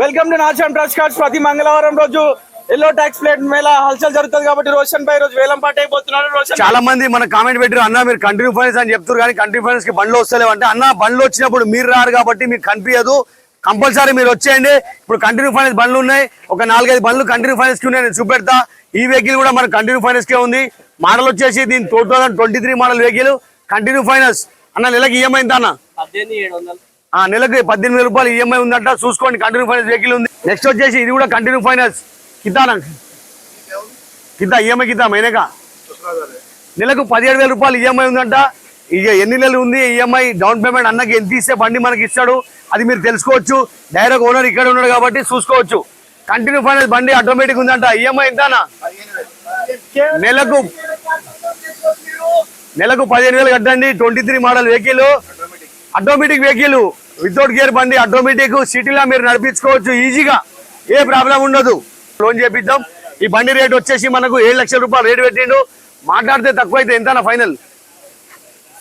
Welcome to Nachan trust cards. ప్రతి మంగళవారం రోజు ఎల్లో ట్యాక్స్ ప్లేట్ మేళ హల్చల్ జరుగుతుంది కాబట్టి రోషన్ పై రోజు వేలం పాట అయిపోతున్నారు. రోషన్ చాలా మంది మన కామెంట్ పెట్టారు, అన్న మీరు కంటిన్యూ ఫైనాన్స్ అని చెప్తారు కానీ కంటిన్యూ ఫైనాన్స్ కి బండ్లు వస్తలేవు అంటే, అన్న బండ్లు వచ్చినప్పుడు మీరు రారు కాబట్టి మీకు కనిపించదు. కంపల్సరీ మీరు వచ్చేయండి. ఇప్పుడు కంటిన్యూ ఫైనాన్స్ బండ్లు ఉన్నాయి, ఒక 4-5 బండ్లు కంటిన్యూ ఫైనాన్స్ కి ఉన్నాయి. నేను చూపెడతా. ఈ వెహికల్ కూడా మన కంటిన్యూ ఫైనాన్స్ కే ఉంది. మోడల్ వచ్చేసి దీని 2023 మోడల్ వెహికల్ కంటిన్యూ ఫైనాన్స్. అన్న నెలకి ఈఎంఐ ఎంత అన్న? 18,700. నెలకి 18,000 రూపాయలు ఈఎంఐ ఉందంట. చూసుకోండి, కంటిన్యూ ఫైనాన్స్ వెహికల్ ఉంది. నెక్స్ట్ వచ్చేసి ఇది కూడా కంటిన్యూ ఫైనాన్స్. కితానా కితా ఈఎంఐ కితా మైనేగా నెలకు 17,000 రూపాయలు ఈఎంఐ ఉందంట. ఇక ఎన్ని నెలలు ఉంది ఈఎంఐ, డౌన్ పేమెంట్ అన్నకి ఎంత ఇస్తే బండి మనకి ఇస్తాడు అది మీరు తెలుసుకోవచ్చు. డైరెక్ట్ ఓనర్ ఇక్కడ ఉన్నాడు కాబట్టి చూసుకోవచ్చు. కంటిన్యూ ఫైనాన్స్ బండి ఆటోమేటిక్ ఉందంట. ఈఎంఐ ఎంతనా? నెలకు 15,000 కట్టండి. 23 model vehicle, automatic vehicle, without gear బండి, ఆటోమేటిక్. సిటీలో మీరు నడిపించుకోవచ్చు ఈజీగా, ఏ ప్రాబ్లం ఉండదు. లోన్ చేపిద్దాం. ఈ బండి రేట్ వచ్చేసి మనకు 7 లక్షల రూపాయలు రేటు పెట్టిండు. మాట్లాడితే తక్కువ అయితే ఎంత ఫైనల్?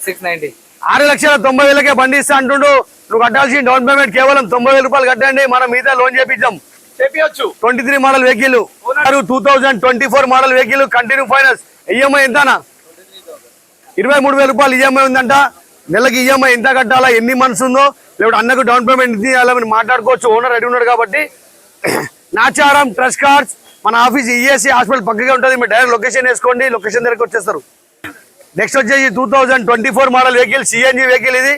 690. 6,90,000కే బండి ఇస్తా అంటుండు. నువ్వు కట్టాల్సిన డౌన్ పేమెంట్ కేవలం 90,000 రూపాయలు కట్టండి, మనం మీద లోన్ చేపించాం. 23 model vehicle, 2024 model vehicle, continue finance. EMI ఎంతనా? 23,000 రూపాయలు ఈఎంఐ ఉందంట. నెలకి ఈఎంఐ ఎంత కట్టాలా, ఎన్ని మంత్స్ ఉందో, లేకపోతే అన్నకు డౌన్ పేమెంట్ ఇది చేయాలని మాట్లాడుకోవచ్చు. ఓనర్ రెడీ ఉన్నాడు కాబట్టి. నాచారం ట్రస్ట్ కార్డ్స్ మన ఆఫీస్ ఈఎస్సీ హాస్పిటల్ పక్కగా ఉంటుంది. మీరు డైరెక్ట్ లొకేషన్ వేసుకోండి, లొకేషన్ దగ్గరకు వచ్చేస్తారు. నెక్స్ట్ వచ్చేసి 2024 మోడల్ వెహికల్, సిఎన్జి వెహికల్. ఇది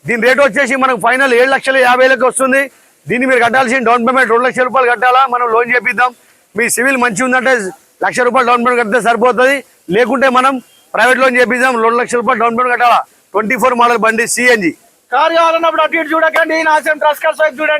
దీని రేట్ వచ్చేసి మనకు ఫైనల్ 7,50,000 వస్తుంది. దీన్ని మీరు కట్టాల్సిన డౌన్ పేమెంట్ 2 లక్షల రూపాయలు కట్టాలా, మనం లోన్ చేపిద్దాం. మీ సివిల్ మంచి ఉందంటే 1 లక్ష రూపాయలు డౌన్ పేమెంట్ కడితే సరిపోతుంది. లేకుంటే మనం ప్రైవేట్ లోన్ చేపిద్దాం. 2 లక్షల రూపాయలు డౌన్ పేమెంట్ కట్టాలా. 24 మోడల్ బండి సిఎన్జి. కార్ కావాలన్నప్పుడు అటు ఇటు చూడకండి, నాచన్ ట్రస్ట్ కార్డ్స్ వైపు చూడండి.